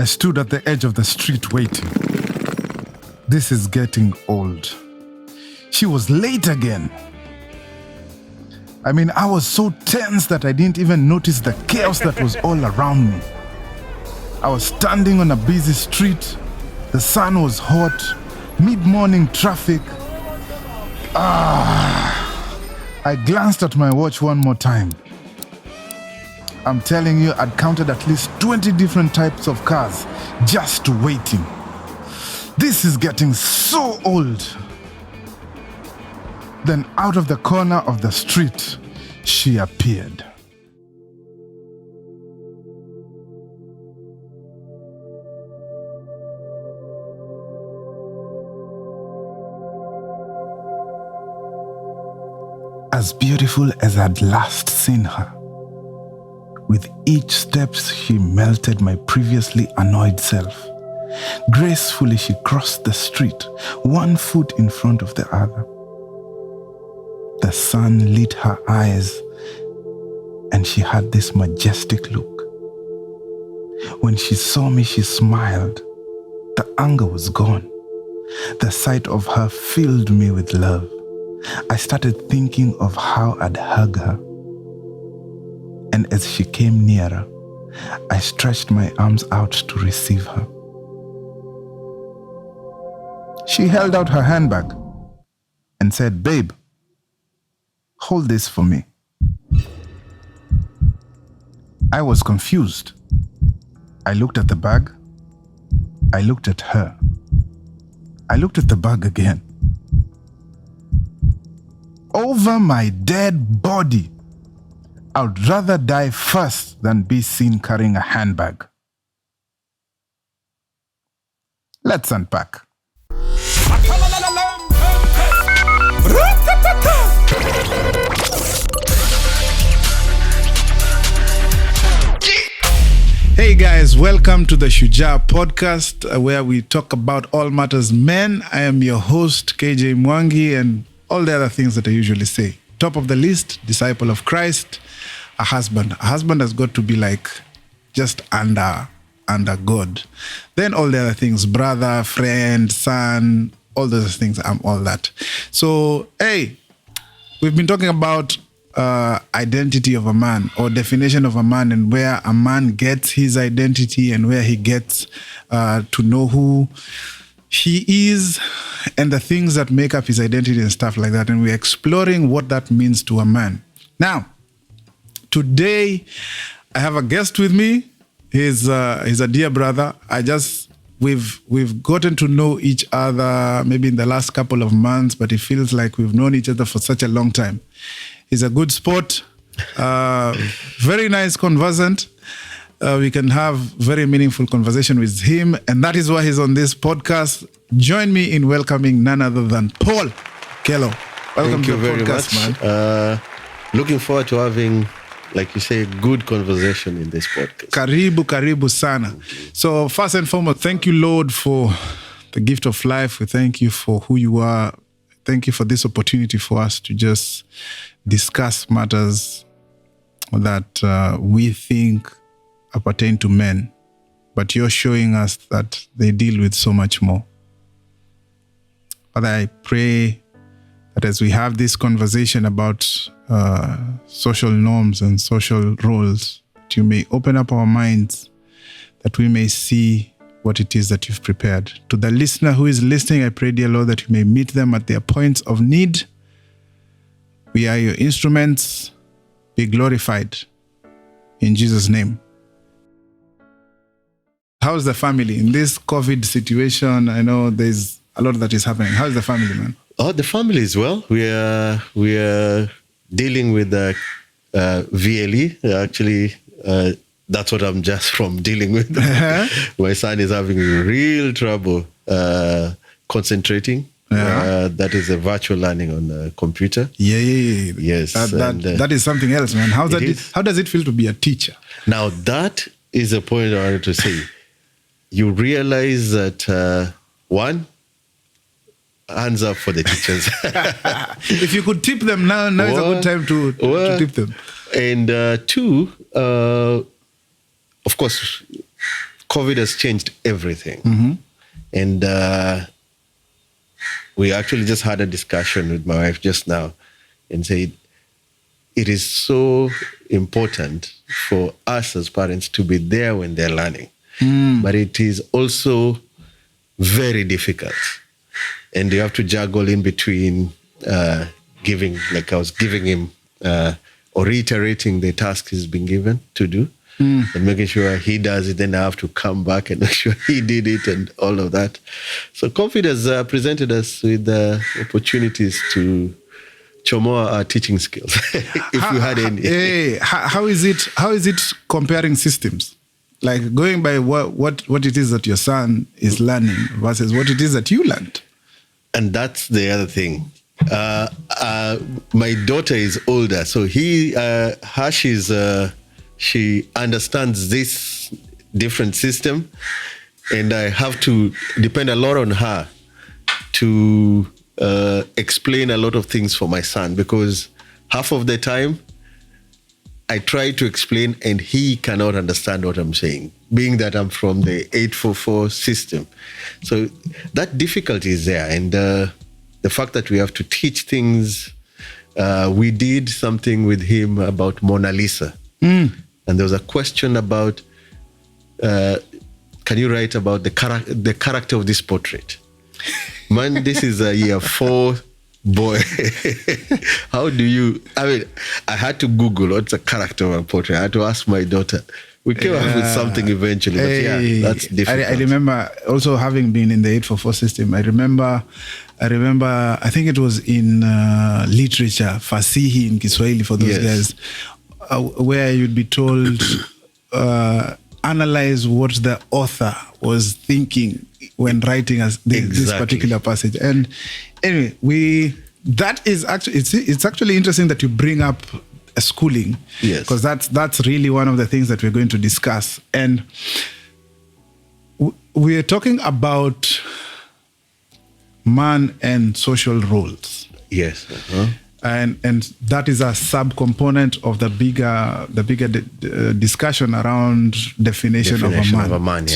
I stood at the edge of the street waiting. This is getting old. She was late again. I mean, I was so tense that I didn't even notice the chaos that was all around me. I was standing on a busy street. The sun was hot. Mid-morning traffic. I glanced at my watch one more time. I'm telling you, I'd counted at least 20 different types of cars just waiting. This is getting so old. Then out of the corner of the street, she appeared. As beautiful as I'd last seen her. With each step, she melted my previously annoyed self. Gracefully, she crossed the street, one foot in front of the other. The sun lit her eyes, and she had this majestic look. When she saw me, she smiled. The anger was gone. The sight of her filled me with love. I started thinking of how I'd hug her. And as she came nearer, I stretched my arms out to receive her. She held out her handbag and said, "Babe, hold this for me." I was confused. I looked at the bag. I looked at her. I looked at the bag again. Over my dead body, I'd rather die first than be seen carrying a handbag. Let's unpack. Hey guys, welcome to the Shujaa Podcast, where we talk about all matters men. I am your host, KJ Mwangi, and all the other things that I usually say. Top of the list, disciple of Christ, a husband. A husband has got to be like just under God. Then all the other things, brother, friend, son, all those things, I'm all that. So, hey, we've been talking about identity of a man, or definition of a man, and where a man gets his identity and where he gets to know who he is and the things that make up his identity and stuff like that. And we're exploring what that means to a man. Now, today I have a guest with me. He's a dear brother. We've gotten to know each other maybe in the last couple of months, but it feels like we've known each other for such a long time. He's a good sport, very nice conversant. We can have very meaningful conversation with him, and that is why he's on this podcast. Join me in welcoming none other than Paul Okello. Welcome to the podcast, man. Looking forward to having, like you say, good conversation in this podcast. Karibu sana. So first and foremost, thank you, Lord, for the gift of life. We thank you for who you are. Thank you for this opportunity for us to just discuss matters that we think appertain to men, but you're showing us that they deal with so much more. Father, I pray that as we have this conversation about social norms and social roles, that you may open up our minds, that we may see what it is that you've prepared. To the listener who is listening, I pray, dear Lord, that you may meet them at their points of need. We are your instruments. Be glorified. In Jesus' name. How's the family in this COVID situation? I know there's a lot that is happening. How's the family, man? Oh, the family is well. We are dealing with the VLE. Actually, that's what I'm just from dealing with. My son is having real trouble concentrating. That is a virtual learning on a computer. Yeah. Yes. That is something else, man. How does it feel to be a teacher? Now, that is a point I wanted to say. You realize that, one, hands up for the teachers. If you could tip them now is a good time to tip them. And two, of course, COVID has changed everything. And we actually just had a discussion with my wife just now and said, it is so important for us as parents to be there when they're learning. But it is also very difficult. And you have to juggle in between giving, like I was giving him, or reiterating the task he's been given to do, and making sure he does it. Then I have to come back and make sure he did it and all of that. So COVID has presented us with opportunities to chomoa our teaching skills, if we had any. How is it comparing systems? Like going by what it is that your son is learning versus what it is that you learned. And that's the other thing. My daughter is older, so she understands this different system, and I have to depend a lot on her to explain a lot of things for my son, because half of the time I try to explain and he cannot understand what I'm saying, being that I'm from the 844 system. So that difficulty is there. And the fact that we have to teach things, we did something with him about Mona Lisa. And there was a question about, can you write about the character of this portrait? Man, this is a year 4 boy. How do you, I had to Google what's a character of a portrait. I had to ask my daughter. We came up with something eventually, but that's difficult. I remember also having been in the 844 system. I remember, I think it was in literature, fasihi in Kiswahili for those guys, where you'd be told, analyze what the author was thinking when writing this particular passage. And anyway, that is actually, it's actually interesting that you bring up schooling, because that's really one of the things that we're going to discuss. And we're talking about man and social roles. Yes. And that is a subcomponent of the bigger discussion around definition of a man.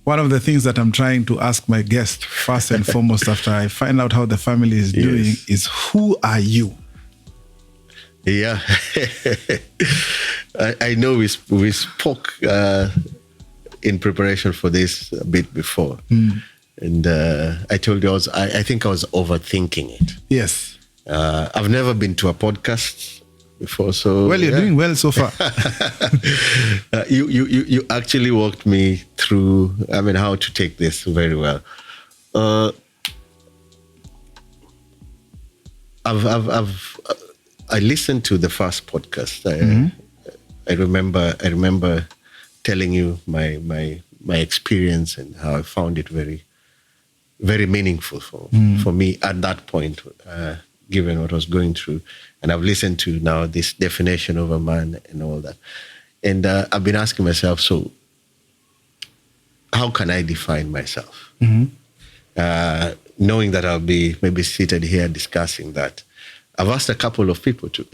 One of the things that I'm trying to ask my guest first and foremost after I find out how the family is doing is, who are you? Yeah. I know we spoke in preparation for this a bit before. And I told you I think I was overthinking it. Yes. I've never been to a podcast before, so well, you're doing well so far. You actually walked me through, how to take this very well. I listened to the first podcast. I remember telling you my experience and how I found it very, very meaningful for me at that point, given what I was going through. And I've listened to now this definition of a man and all that. And I've been asking myself, so how can I define myself? Knowing that I'll be maybe seated here discussing that. I've asked a couple of people too,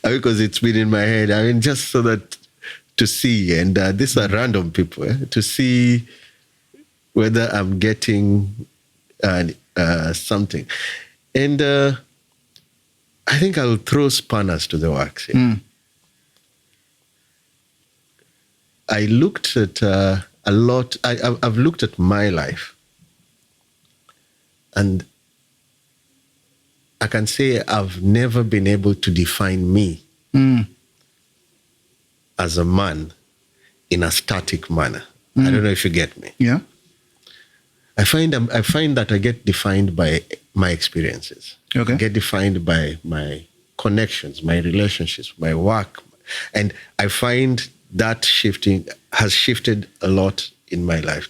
because it's been in my head. Just so that to see, and these are random people, to see whether I'm getting something. And I think I'll throw spanners to the works here. I looked at a lot. I've looked at my life, and I can say I've never been able to define me as a man in a static manner. I don't know if you get me. Yeah. I find that I get defined by my experiences. Okay. I get defined by my connections, my relationships, my work. And I find that has shifted a lot in my life,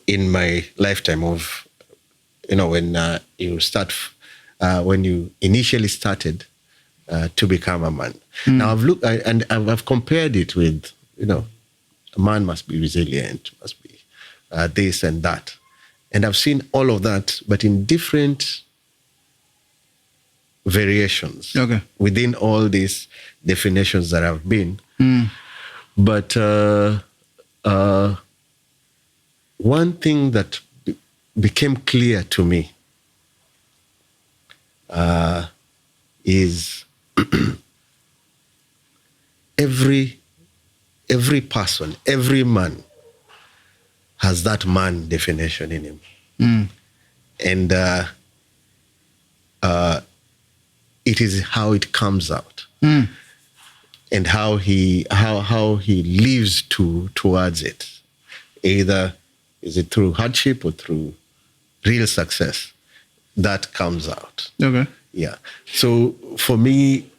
in my lifetime of, when when you initially started to become a man. Now I've looked and I've compared it with, a man must be resilient, must be this and that. And I've seen all of that, but in different variations within all these definitions that I've been. But one thing that became clear to me is every person, every man has that man definition in him. And it is how it comes out. And how he lives towards it. Either is it through hardship or through real success. That comes out. Okay. Yeah. So for me,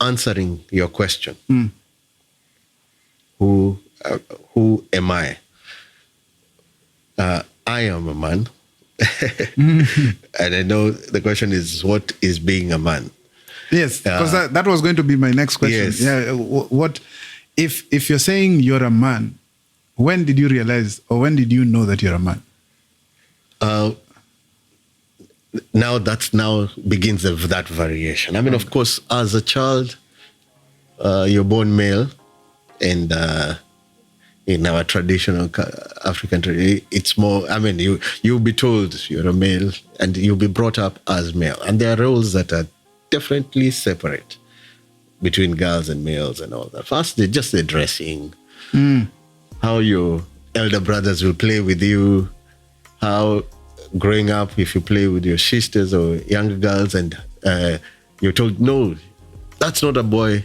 answering your question, who am I? I am a man. And I know the question is, what is being a man? Yes, because that was going to be my next question. Yes. Yeah, what if you're saying you're a man? When did you realize, or when did you know that you're a man? Now begins that variation. I mean, of course, as a child, you're born male, and in our traditional African tradition, it's more. I mean, you'll be told you're a male, and you'll be brought up as male, and there are roles that are definitely separate between girls and males and all that. First, just the dressing, how your elder brothers will play with you, how growing up, if you play with your sisters or younger girls and you're told, no, that's not a boy.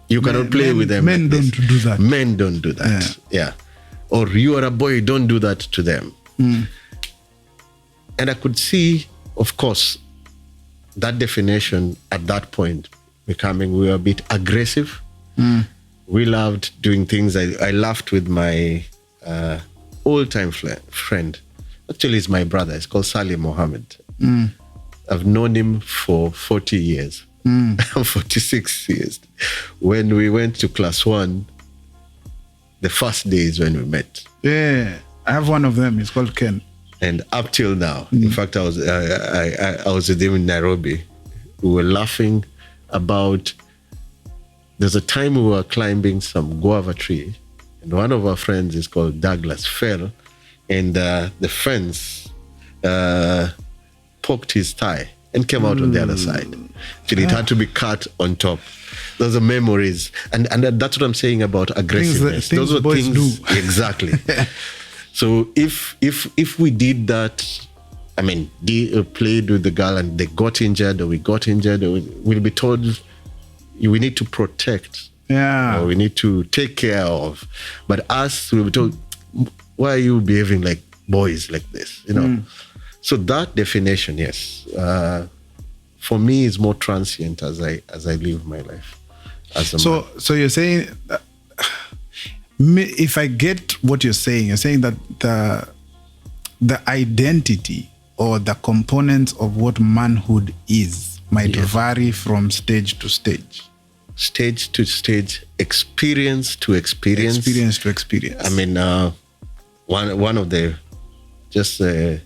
You cannot play with them. Men don't do that. Men don't do that. Yeah. Or you are a boy, don't do that to them. And I could see, of course, that definition at that point becoming, we were a bit aggressive. We loved doing things. I laughed with my old-time friend. Actually, he's my brother. It's called Salim Mohammed. I've known him for 40 years. 46 years. When we went to class 1, the first days when we met. Yeah, I have one of them. It's called Ken. And up till now, in fact, I was with him in Nairobi. We were laughing about. There's a time we were climbing some guava tree, and one of our friends is called Douglas fell, and the fence poked his thigh and came out on the other side. Actually, it had to be cut on top. Those are memories, and that's what I'm saying about aggressiveness. Things Those are boys things do. Exactly. So if we did that, I mean, played with the girl and they got injured, or we got injured, or we'll be told we need to protect, or we need to take care of. But us, we'll be told, why are you behaving like boys like this? You know. So that definition, yes, for me is more transient as I live my life as a man. So you're saying, if I get what you're saying that the identity or the components of what manhood is might vary from stage to stage. Stage to stage, experience to experience. Experience to experience. I mean, one of the, just a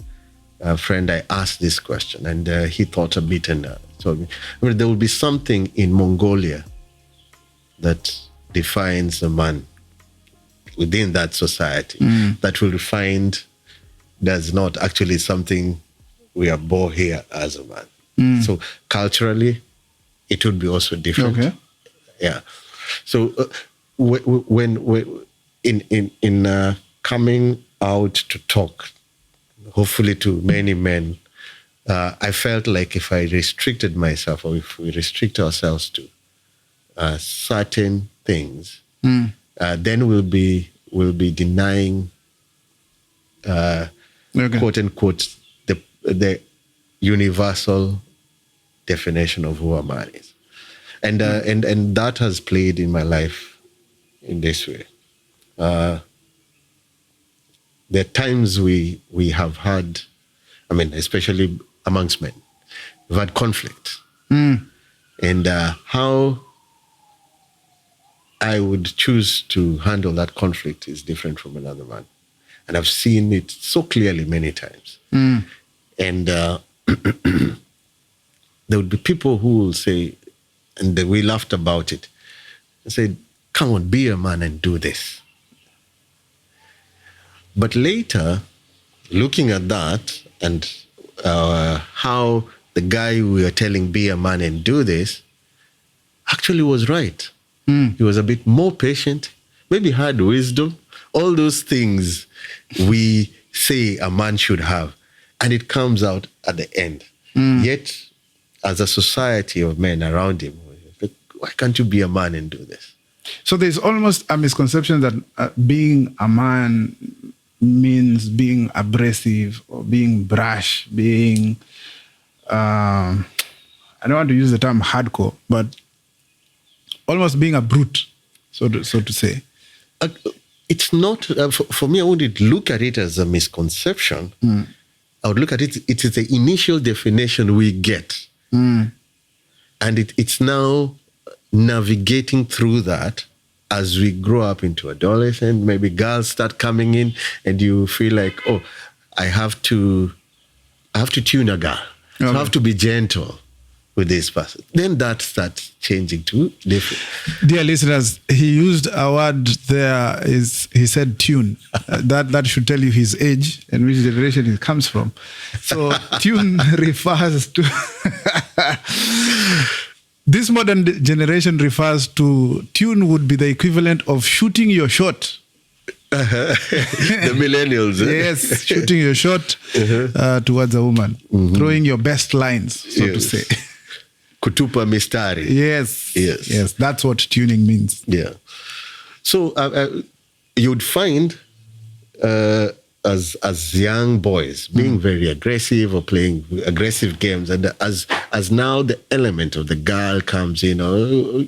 friend, I asked this question, and he thought a bit and told me, I mean, there will be something in Mongolia that defines a man within that society that will find there's not actually something we are born here as a man. So culturally, it would be also different. Okay. Yeah. So when in coming out to talk, hopefully to many men, I felt like if I restricted myself, or if we restrict ourselves to certain things, then we'll be denying, quote unquote, the universal definition of who a man is, and that has played in my life in this way. There are times we have had, I mean, especially amongst men, we've had conflict, and how I would choose to handle that conflict is different from another man. And I've seen it so clearly many times. And there would be people who will say, and we laughed about it, and say, come on, be a man and do this. But later, looking at that and how the guy we were telling be a man and do this actually was right. He was a bit more patient, maybe had wisdom, all those things we say a man should have. And it comes out at the end. Yet, as a society of men around him, why can't you be a man and do this? So there's almost a misconception that being a man means being abrasive or being brash, being, I don't want to use the term hardcore, but almost being a brute, so to say. It's not, for me, I wouldn't look at it as a misconception. I would look at it, it is the initial definition we get. And it's now navigating through that as we grow up into adolescence. Maybe girls start coming in and you feel like, oh, I have to tune a girl. Okay. So I have to be gentle with this person. Then that starts changing to different. Dear listeners, he used a word there, he said tune. That should tell you his age and which generation it comes from. So tune refers to... This modern generation refers to... Tune would be the equivalent of shooting your shot. The millennials. Yes, shooting your shot towards a woman. Throwing your best lines, so to say. Kutupa mistari. Yes, that's what tuning means. Yeah. So you'd find as young boys being very aggressive or playing aggressive games, and as now the element of the girl comes in, or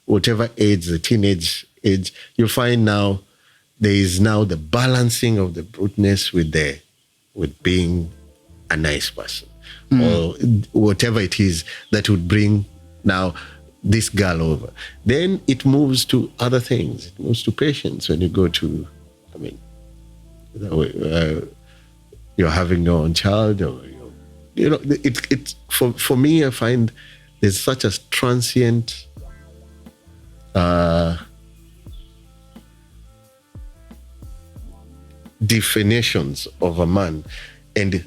whatever age, the teenage age, you find now there is now the balancing of the bruteness with being a nice person. Or whatever it is that would bring now this girl over. Then it moves to other things. It moves to patience when you go to, you're having your own child, or it for me, I find there's such a transient definitions of a man, and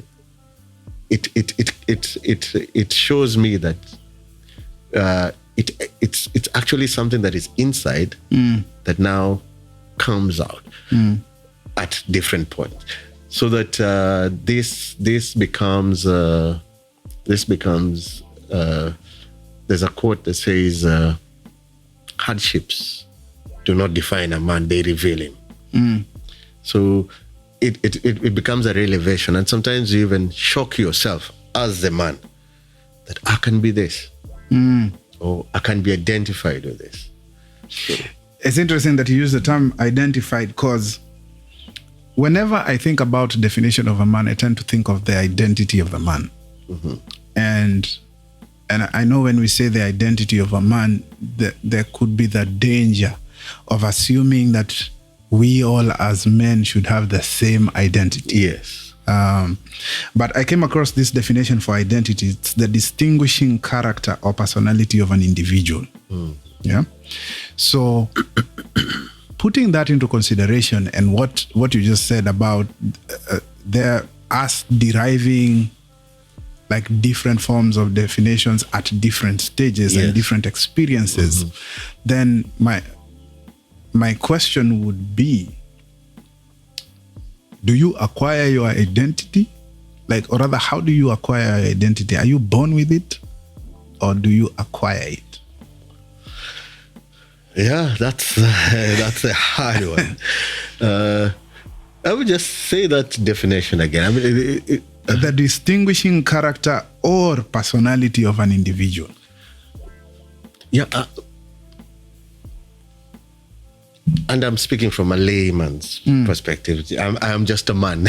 it shows me that it's actually something that is inside that now comes out at different points, so that this becomes there's a quote that says hardships do not define a man, they reveal him. So it becomes a revelation, and sometimes you even shock yourself as the man that I can be this, or I can be identified with this. So. It's interesting that you use the term identified, because whenever I think about the definition of a man, I tend to think of the identity of the man. And I know when we say the identity of a man, there could be the danger of assuming that we all as men should have the same identity. Yes. But I came across this definition for identity. It's the distinguishing character or personality of an individual. Yeah. So putting that into consideration, and what you just said about us deriving like different forms of definitions at different stages and different experiences, then my question would be, do you acquire your identity? Or rather, how do you acquire your identity? Are you born with it, or do you acquire it? Yeah, that's a hard one. I would just say that definition again. The distinguishing character or personality of an individual. Yeah. And I'm speaking from a layman's perspective. I'm just a man.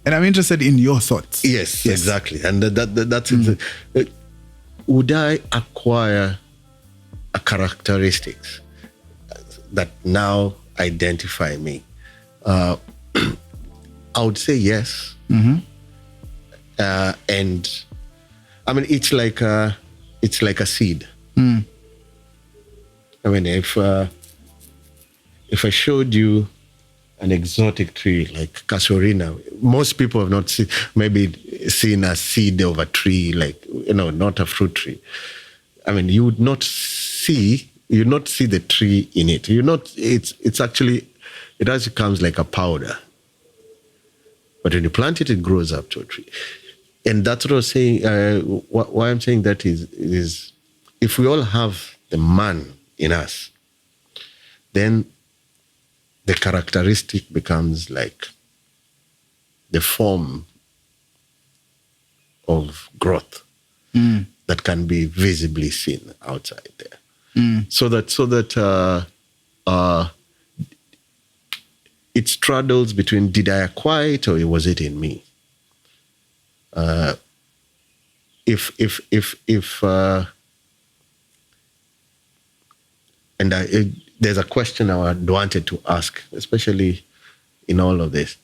And I'm interested in your thoughts. Yes. Exactly. And that's it. Would I acquire a characteristics that now identify me? I would say yes. And it's like it's like a seed. Mm. I mean, if I showed you an exotic tree like casuarina, most people have not seen a seed of a tree, like, not a fruit tree. I mean, you would not see the tree in it. It's actually, it actually comes like a powder. But when you plant it, it grows up to a tree. And that's what I was saying. Why I'm saying that is if we all have the man in us, then the characteristic becomes like the form of growth that can be visibly seen outside there. So that it straddles between, did I acquire it or was it in me? There's a question I wanted to ask, especially in all of this.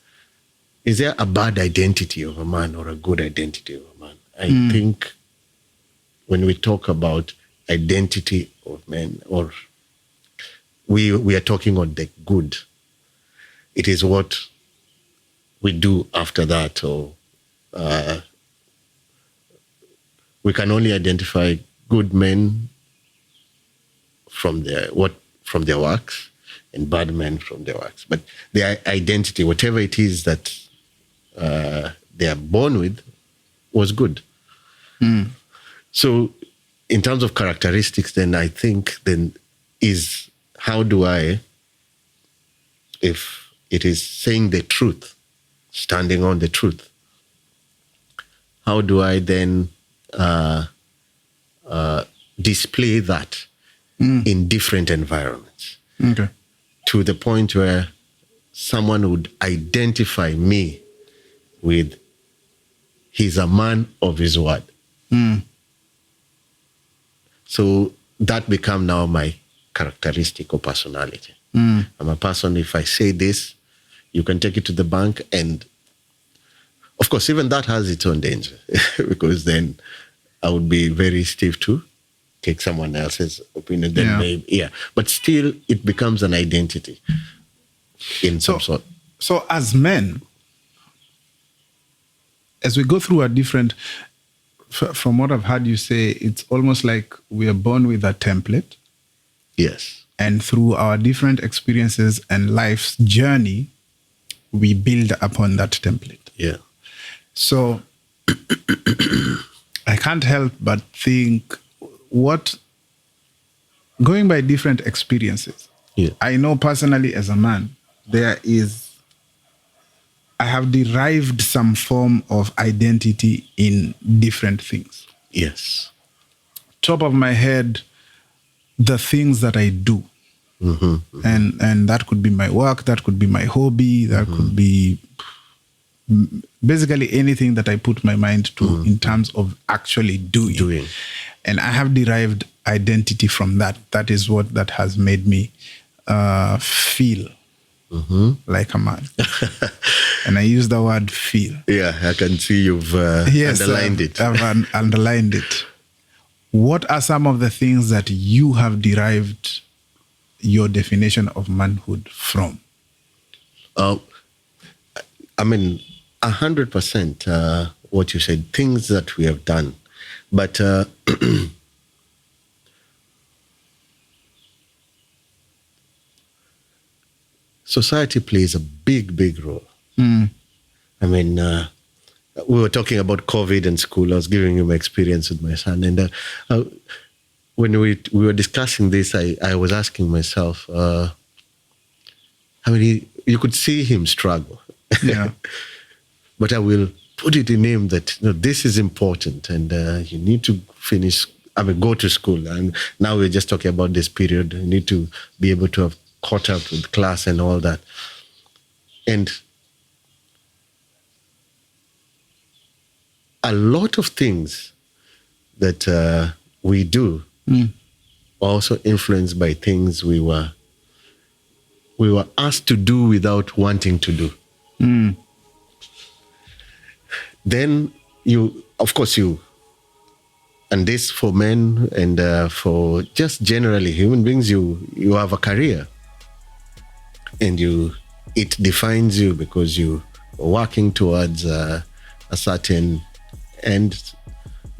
Is there a bad identity of a man or a good identity of a man? I think when we talk about identity of men, or we are talking on the good, it is what we do after that, or we can only identify good men from their works and bad men from their works. But their identity, whatever it is that they are born with, was good. So in terms of characteristics, then I think is how do I, if it is saying the truth, standing on the truth, how do I then display that in different environments? Okay. To the point where someone would identify me with, he's a man of his word. So that become now my characteristic or personality. I'm a person, if I say this, you can take it to the bank, and of course, even that has its own danger because then I would be very stiff to take someone else's opinion. Then but still, it becomes an identity in some sort. So as men, as we go through from what I've heard you say, it's almost like we are born with a template. Yes. And through our different experiences and life's journey, we build upon that template. Yeah. So I can't help but think, going by different experiences, I know personally as a man, I have derived some form of identity in different things. Yes. Top of my head, the things that I do. And that could be my work, that could be my hobby, that could be basically anything that I put my mind to in terms of actually doing. And I have derived identity from that. That is what that has made me feel like a man. And I use the word feel. Yeah, I can see you've underlined it. I've underlined it. What are some of the things that you have derived your definition of manhood from? I mean, 100% what you said, things that we have done. But society plays a big, big role. I mean, we were talking about COVID and school. I was giving you my experience with my son. And when we were discussing this, I was asking myself, I mean, you could see him struggle. Yeah. But I will put it in him that this is important, and you need to go to school. And now we're just talking about this period. You need to be able to have caught up with class and all that. And a lot of things that we do are also influenced by things we were asked to do without wanting to do. Then you and this for men and for just generally human beings, you have a career, and it defines you because you are working towards a certain end.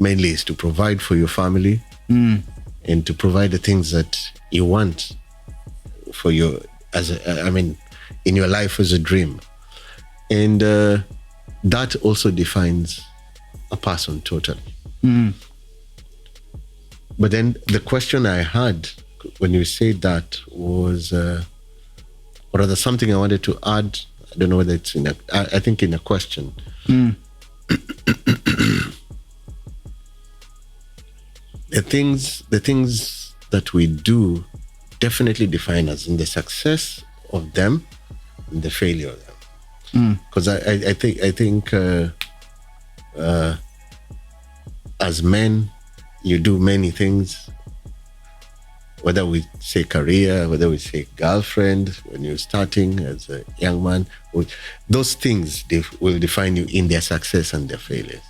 Mainly is to provide for your family and to provide the things that you want for your, in your life as a dream. And that also defines a person totally. But then the question I had when you said that was, or rather something I wanted to add, I don't know whether it's I think in a question. The things that we do definitely define us in the success of them and the failure of them. Because I think as men, you do many things, whether we say career, whether we say girlfriend, when you're starting as a young man, those things will define you in their success and their failures.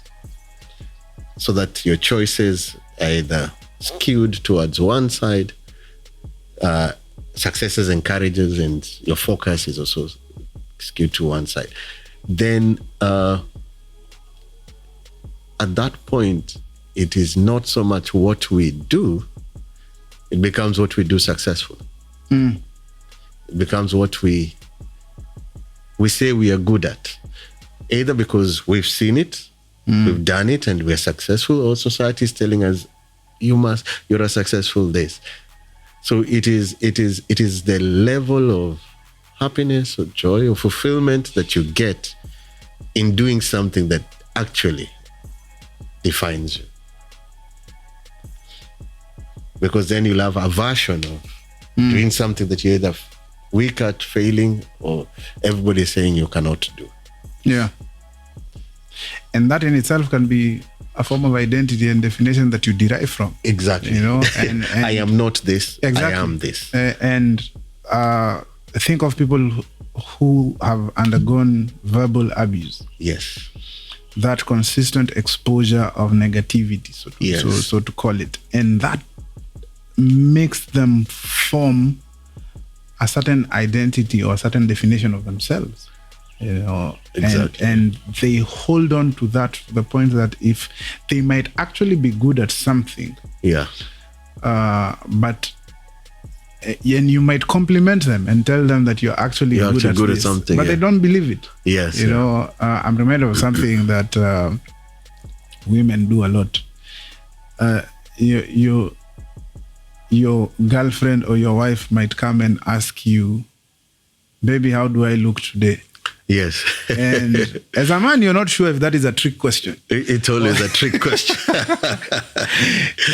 So that your choices are either skewed towards one side, successes encourages, and your focus is also skewed to one side. Then at that point, it is not so much what we do, it becomes what we do successfully. It becomes what we say we are good at, either because we've seen it, we've done it, and we're successful, or society is telling us, you're a successful this. So it is the level of happiness or joy or fulfillment that you get in doing something that actually defines you. Because then you'll have a version of doing something that you're either weak at, failing, or everybody's saying you cannot do. Yeah. And that in itself can be a form of identity and definition that you derive from. Exactly. You know, and I am not this, exactly. I am this. And think of people who have undergone verbal abuse. Yes. That consistent exposure of negativity, so to call it. And that makes them form a certain identity or a certain definition of themselves. You know, exactly. and they hold on to that to the point that if they might actually be good at something, but and you might compliment them and tell them that you're actually good at something, but they don't believe it. Yes, you know, I'm reminded of something that women do a lot. Your girlfriend or your wife might come and ask you, "Baby, how do I look today?" Yes. And as a man, you're not sure if that is a trick question. It's always a trick question.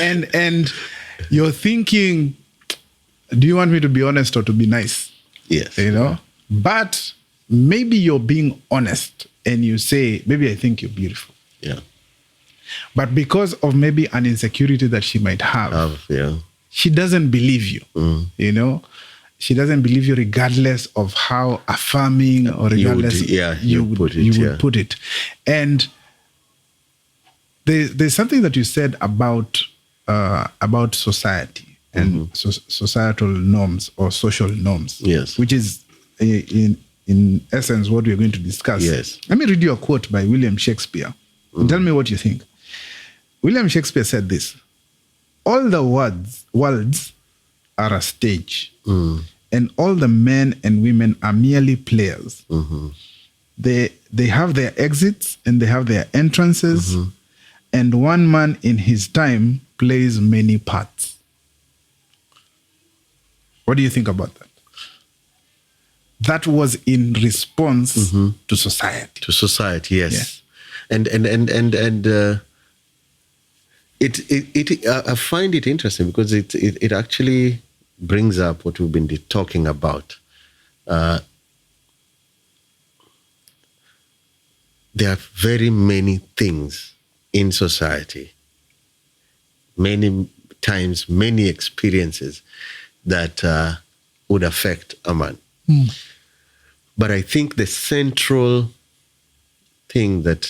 and you're thinking, do you want me to be honest or to be nice? Yes. You know? But maybe you're being honest and you say, "Baby, I think you're beautiful." Yeah. But because of maybe an insecurity that she might have, she doesn't believe you. You know? She doesn't believe you regardless of how affirming or regardless you would put it. And there's something that you said about society and societal norms or social norms, which is in essence what we're going to discuss. Yes. Let me read you a quote by William Shakespeare. Tell me what you think. William Shakespeare said this: "All the worlds are a stage, and all the men and women are merely players. They have their exits and they have their entrances, and one man in his time plays many parts." What do you think about that? That was in response to society. To society, yes. Yeah. And I find it interesting because it actually brings up what we've been talking about. There are very many things in society, many times, many experiences that would affect a man. But I think the central thing that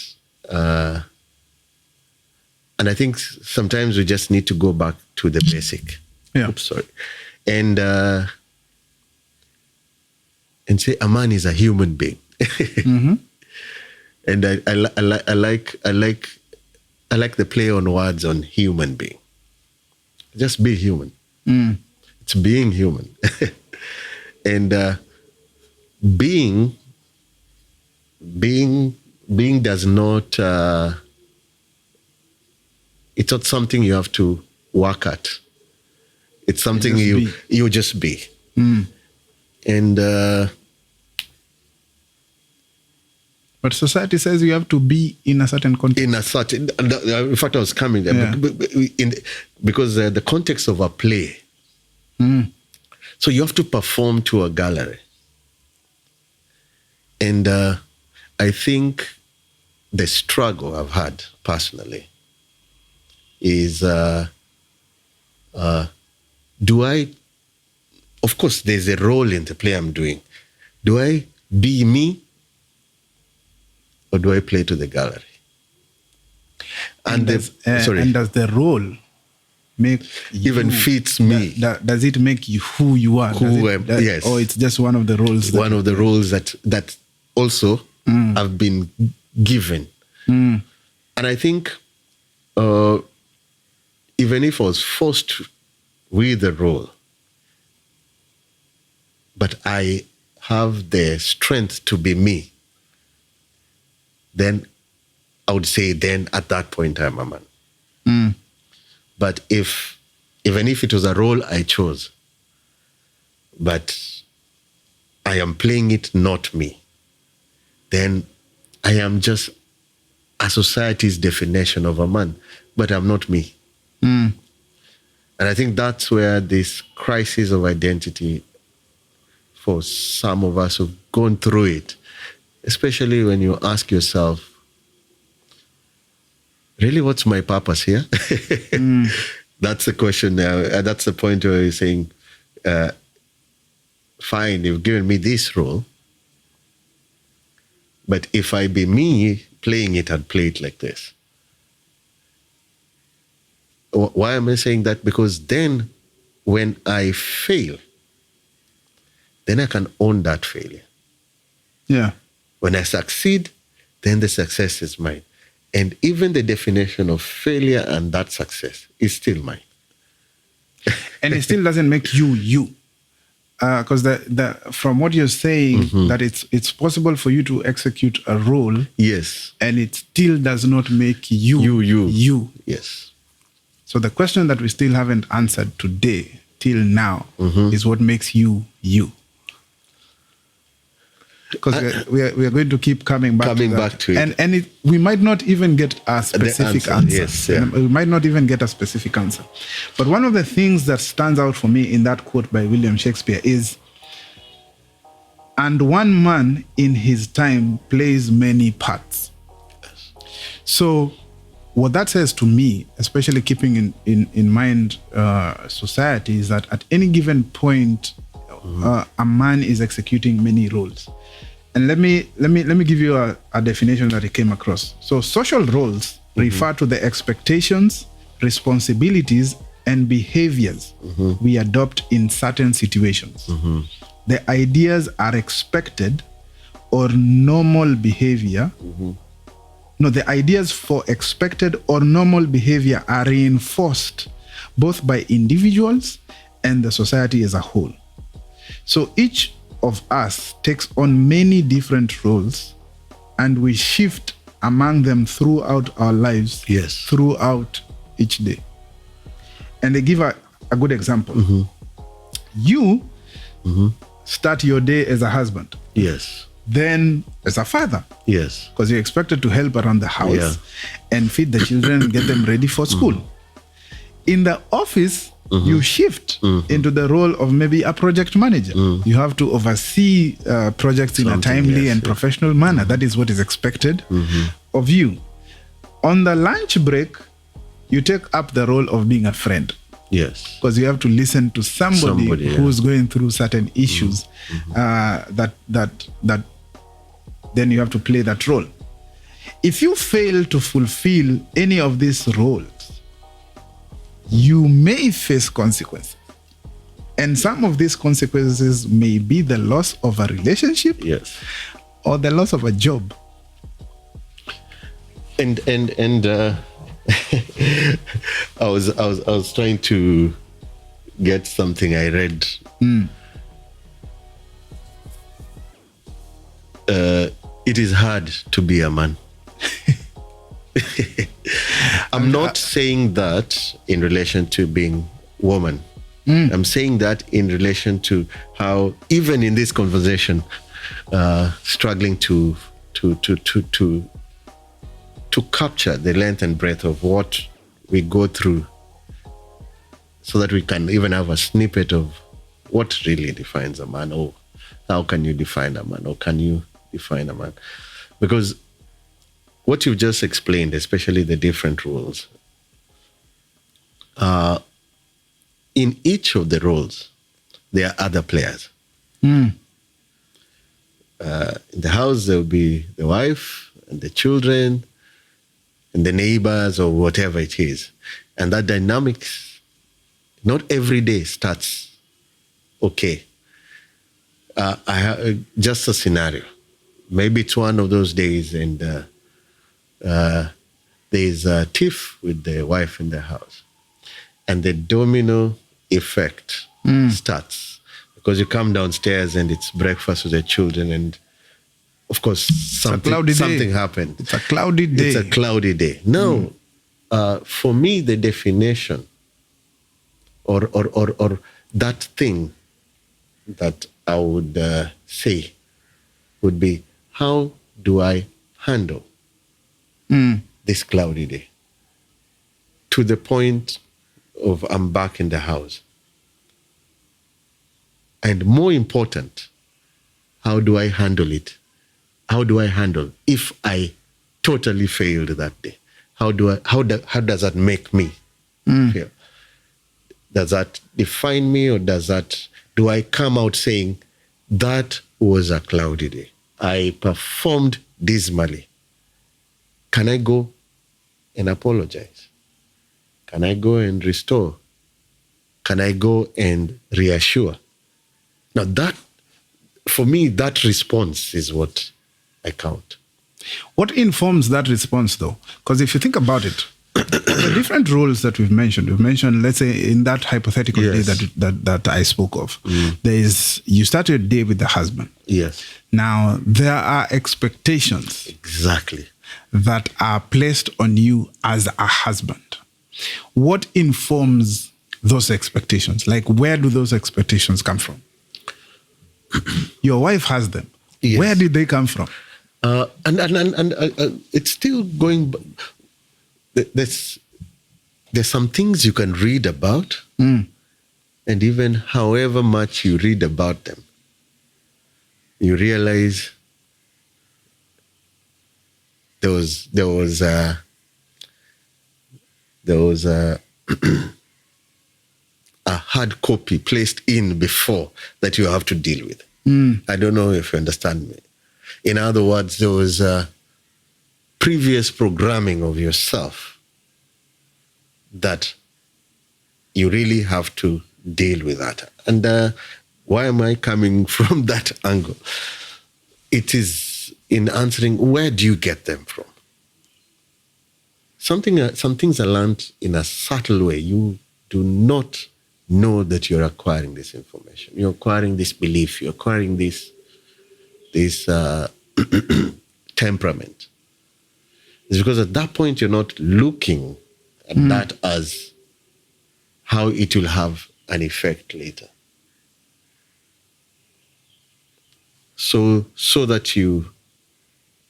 And I think sometimes we just need to go back to the basic. Yeah. Oops, sorry. And say a man is a human being. And I like the play on words on human being. Just be human. It's being human. And being does not, it's not something you have to work at. It's something you just be. And but society says you have to be in a certain context. In fact, I was coming there because the context of a play. So you have to perform to a gallery. And I think the struggle I've had personally is, of course, there's a role in the play I'm doing. Do I be me? Or do I play to the gallery? And does the role make you, even fits me? Does it make you who you are? Yes. Or it's just one of the roles? One of the roles that also have been given. And I think even if I was forced with the role, but I have the strength to be me, then I would say then at that point I'm a man. But even if it was a role I chose, but I am playing it not me, then I am just a society's definition of a man, but I'm not me. And I think that's where this crisis of identity for some of us who've gone through it, especially when you ask yourself, really, what's my purpose here? That's the question now. That's the point where you're saying, fine, you've given me this role, but if I be me playing it, I'd play it like this. Why am I saying that? Because then when I fail, then I can own that failure. Yeah. When I succeed, then the success is mine. And even the definition of failure and that success is still mine. And it still doesn't make you. Because from what you're saying, that it's possible for you to execute a role. Yes. And it still does not make you. Yes. So the question that we still haven't answered today, till now, is what makes you. Because we are going to keep coming back to it. And we might not even get a specific answer. Yes, yeah. We might not even get a specific answer. But one of the things that stands out for me in that quote by William Shakespeare is, "And one man in his time plays many parts." Yes. So what that says to me, especially keeping in mind society, is that at any given point, a man is executing many roles. And let me give you a definition that I came across. So social roles refer to the expectations, responsibilities, and behaviors we adopt in certain situations. The ideas are expected or normal behavior. No, the ideas for expected or normal behavior are reinforced both by individuals and the society as a whole. So each of us takes on many different roles, and we shift among them throughout our lives, throughout each day. And they give a good example. You start your day as a husband. Yes. Then as a father. Yes. Because you're expected to help around the house and feed the children and get them ready for school. In the office, you shift into the role of maybe a project manager. You have to oversee projects in a timely and professional manner. That is what is expected of you. On the lunch break, you take up the role of being a friend. Yes. Because you have to listen to somebody who's going through certain issues that then you have to play that role. if you fail to fulfill any of these roles, you may face consequences. And some of these consequences may be the loss of a relationship, yes, or the loss of a job. And I was trying to get something I read. It is hard to be a man. I'm not saying that in relation to being woman. I'm saying that in relation to how, even in this conversation, struggling to capture the length and breadth of what we go through, so that we can even have a snippet of what really defines a man, or how can you define a man, or can you define a man? Because what you've just explained, especially the different roles, in each of the roles, there are other players. In the house, there will be the wife and the children and the neighbors, or whatever it is. And that dynamics, not every day starts okay. I have just a scenario. Maybe it's one of those days, and there's a tiff with the wife in the house, and the domino effect starts, because you come downstairs and it's breakfast with the children, and of course something happened. It's a cloudy day. It's a cloudy day. Now, for me, the definition or that thing that I would say would be, how do I handle this cloudy day to the point of I'm back in the house? And more important, how do I handle it? How do I handle if I totally failed that day? How does that make me feel? Does that define me, or do I come out saying that was a cloudy day, I performed dismally? Can I go and apologize? Can I go and restore? Can I go and reassure? Now that, for me, that response is what I count. What informs that response, though? Because if you think about it, the different roles that we've mentioned, let's say in that hypothetical day that I spoke of, you start your day with the husband. Yes. Now, there are expectations. Exactly. That are placed on you as a husband. What informs those expectations? Like, where do those expectations come from? Your wife has them. Yes. Where did they come from? And it's still going. There's some things you can read about, and even however much you read about them, you realize there was a hard copy placed in before that you have to deal with. I don't know if you understand me. In other words, there was a previous programming of yourself that you really have to deal with that. And why am I coming from that angle? It is in answering, where do you get them from? Some things are learned in a subtle way. You do not know that you're acquiring this information. You're acquiring this belief. You're acquiring this temperament. It's because at that point you're not looking at that as how it will have an effect later. So that you're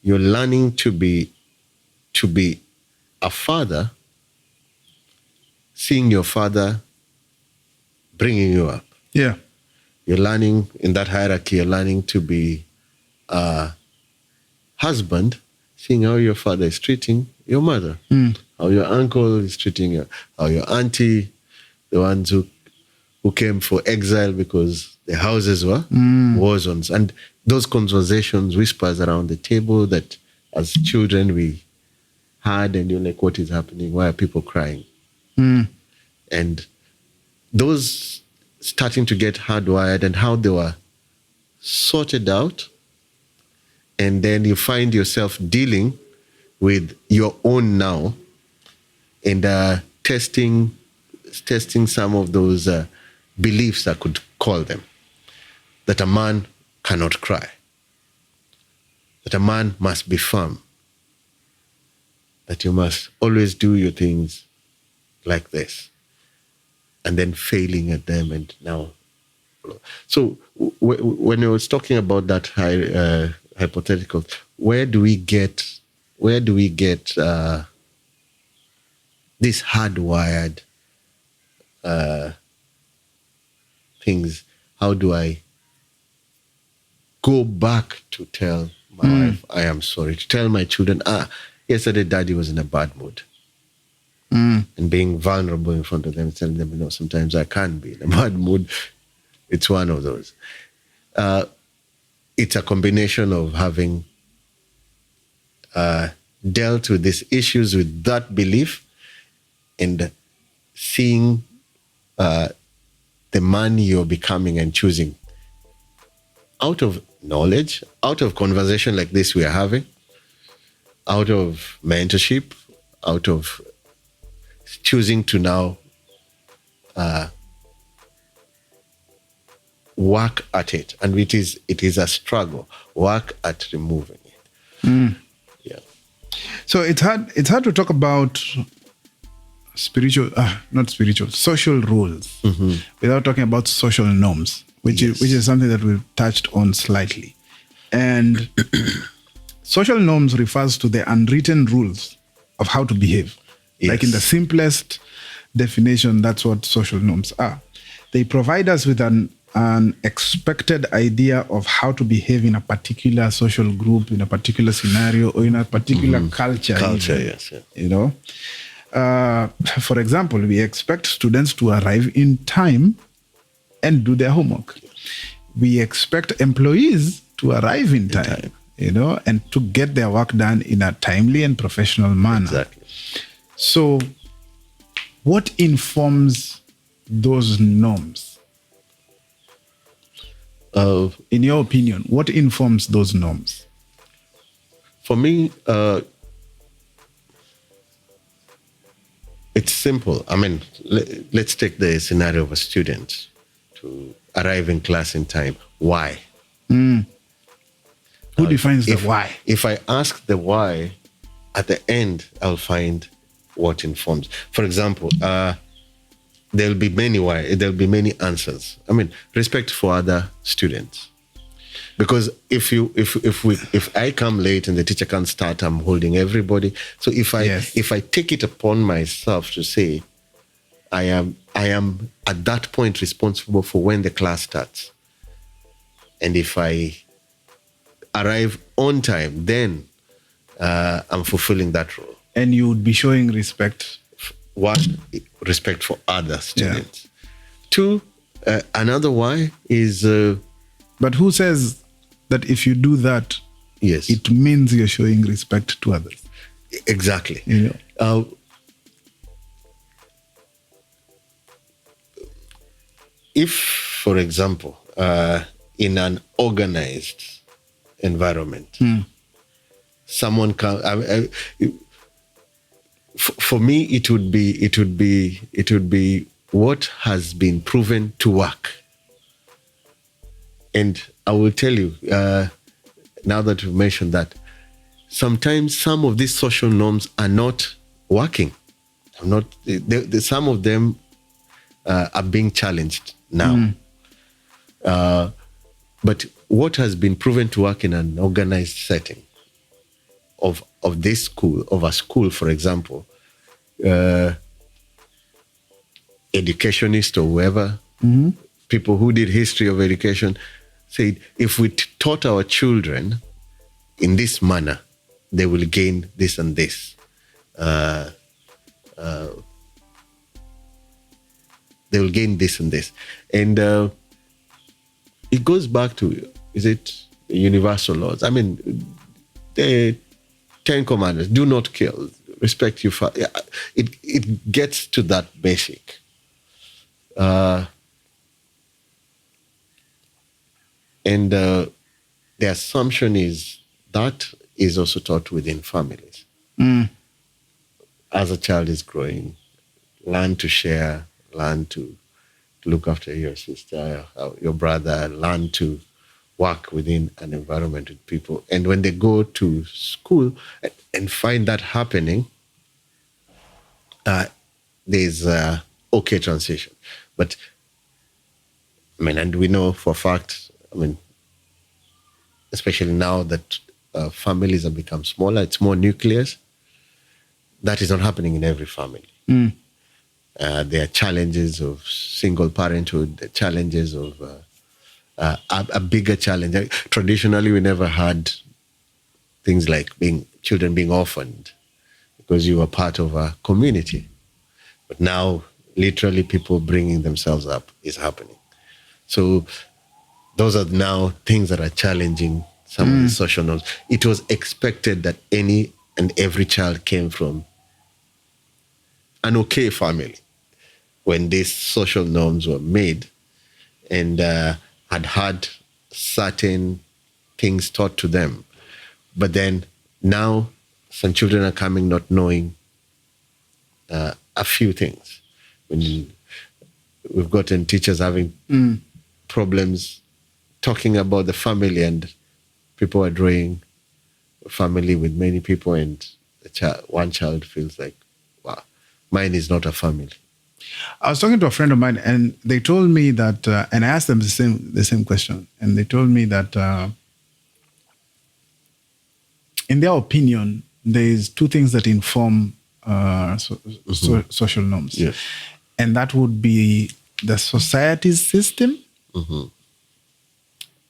learning to be a father, seeing your father bringing you up. Yeah. You're learning in that hierarchy, you're learning to be a husband, seeing how your father is treating your mother, how your uncle is treating you, how your auntie, the ones who came for exile because the houses were war zones. And those conversations, whispers around the table that as children we hard and you're like, what is happening? Why are people crying? Mm. And those starting to get hardwired and how they were sorted out. And then you find yourself dealing with your own now and testing some of those beliefs, I could call them, that a man cannot cry, that a man must be firm, that you must always do your things like this, and then failing at them. And now, so when I was talking about that hypothetical, where do we get this hardwired things? How do I go back to tell my wife I am sorry, to tell my children, yesterday daddy was in a bad mood, and being vulnerable in front of them, telling them, sometimes I can be in a bad mood. It's one of those. It's a combination of having dealt with these issues with that belief and seeing the man you're becoming and choosing out of knowledge, out of conversation like this we are having, out of mentorship, out of choosing to now work at it. And it is a struggle, work at removing it. Yeah. So it's hard to talk about social rules without talking about social norms, which is something that we've touched on slightly. And social norms refers to the unwritten rules of how to behave. Yes. Like in the simplest definition, that's what social norms are. They provide us with an expected idea of how to behave in a particular social group, in a particular scenario, or in a particular culture. Yes. Yeah. You know, for example, we expect students to arrive in time and do their homework. We expect employees to arrive in time, and to get their work done in a timely and professional manner. Exactly. So, what informs those norms? In your opinion, what informs those norms? For me, it's simple. I mean, let's take the scenario of a student to arrive in class in time. Why? Who defines the why? If I ask the why, at the end, I'll find what informs. For example, there'll be many why. There'll be many answers. I mean, respect for other students, because if I come late and the teacher can't start, I'm holding everybody. So if I take it upon myself to say, I am at that point responsible for when the class starts, and if I arrive on time, then I'm fulfilling that role. And you would be showing respect. One, respect for other students. Yeah. Two, another why is... but who says that if you do that, it means you're showing respect to others? Exactly. If, for example, in an organized environment, someone can... For me, it would be what has been proven to work. And I will tell you, now that you've mentioned that, sometimes some of these social norms are not working. Some of them are being challenged now. But what has been proven to work in an organized setting of this school, of a school, for example, educationists or whoever, people who did history of education, said if we taught our children in this manner, they will gain this and this. They will gain this and this. And it goes back to, is it universal laws? I mean, the 10 Commandments, do not kill. respect your father. It gets to that basic. And the assumption is that is also taught within families. As a child is growing, learn to share, learn to look after your sister, your brother, learn to work within an environment with people. And when they go to school and find that happening, there's a okay transition. But, and we know for a fact, especially now that families have become smaller, it's more nucleus. That is not happening in every family. There are challenges of single parenthood, the challenges of a bigger challenge. Traditionally, we never had things like children being orphaned because you were part of a community. But now, literally, people bringing themselves up is happening. So those are now things that are challenging some of the social norms. It was expected that any and every child came from an okay family when these social norms were made and had certain things taught to them. But then now some children are coming not knowing a few things. When we've gotten teachers having problems talking about the family, and people are drawing a family with many people, and one child feels like, wow, mine is not a family. I was talking to a friend of mine, and they told me that, and I asked them the same question, and they told me that, in their opinion, there's two things that inform social norms, Yes. and that would be the society's system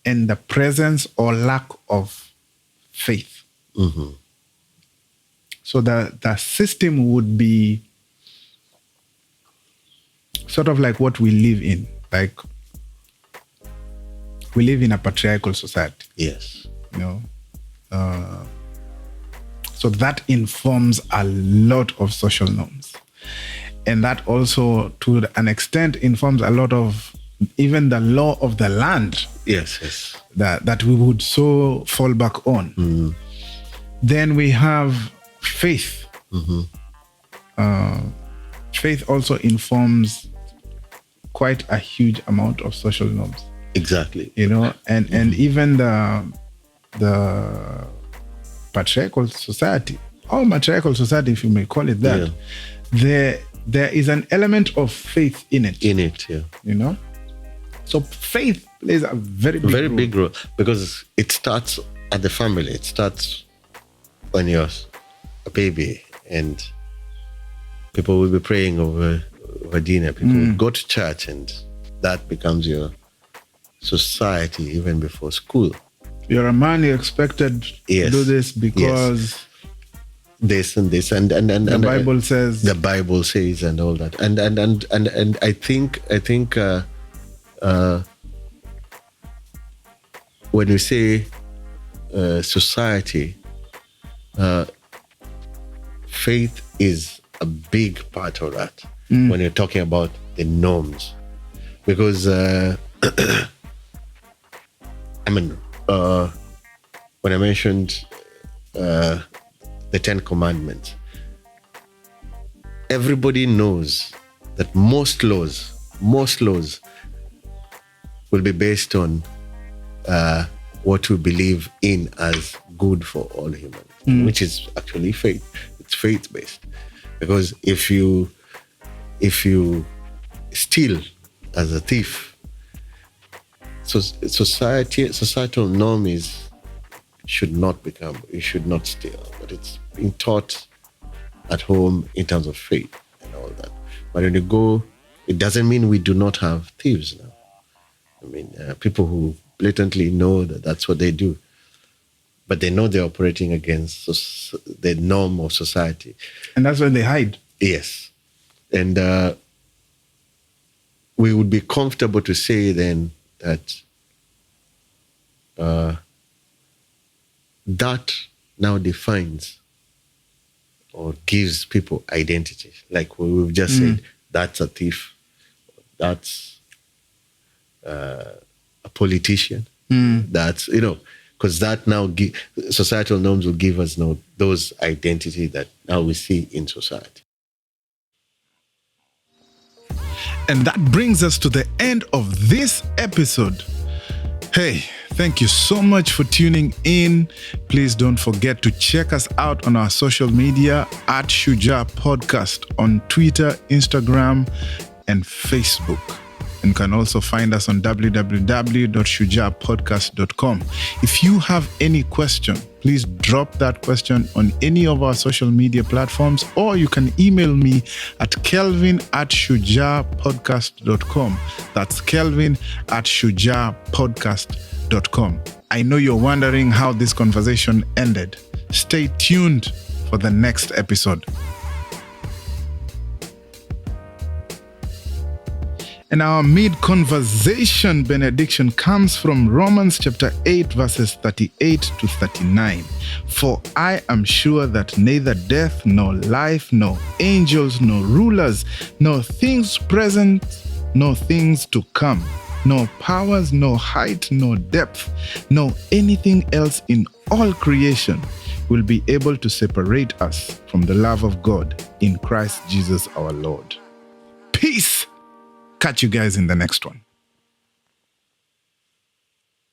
and the presence or lack of faith. So the system would be sort of like what we live in. Like, we live in a patriarchal society. Yes. So that informs a lot of social norms. And that also, to an extent, informs a lot of even the law of the land. Yes. That we would so fall back on. Then we have faith. Faith also informs quite a huge amount of social norms. Exactly. And even the patriarchal society, or matriarchal society, if you may call it that, there is an element of faith in it. So faith plays a very big role, because it starts at the family. It starts when you're a baby, and people will be praying over dinner. People will go to church, and that becomes your society even before school. You're a man, you're expected to do this because this and this, and the Bible says. The Bible says, and all that, and I think when we say society, faith is a big part of that. When you're talking about the norms, because when I mentioned the Ten Commandments, everybody knows that most laws will be based on what we believe in as good for all humans, which is actually faith. It's faith-based. Because if you steal as a thief, so societal norm is you should not steal, but it's being taught at home in terms of faith and all that. But when you go, it doesn't mean we do not have thieves now. People who blatantly know that that's what they do, but they know they're operating against the norm of society. And that's when they hide. Yes. And we would be comfortable to say then that that now defines or gives people identity. Like we've just said, that's a thief, that's a politician, that's, because that now societal norms will give us those identity that now we see in society. And that brings us to the end of this episode. Hey, thank you so much for tuning in. Please don't forget to check us out on our social media at Shujaa Podcast on Twitter, Instagram, and Facebook. And you can also find us on www.shujaapodcast.com. If you have any question, please drop that question on any of our social media platforms, or you can email me at kelvin@shujaapodcast.com. That's kelvin@shujaapodcast.com. I know you're wondering how this conversation ended. Stay tuned for the next episode. And our mid-conversation benediction comes from Romans chapter 8, verses 38 to 39. For I am sure that neither death, nor life, nor angels, nor rulers, nor things present, nor things to come, nor powers, nor height, nor depth, nor anything else in all creation will be able to separate us from the love of God in Christ Jesus our Lord. Peace! Catch you guys in the next one.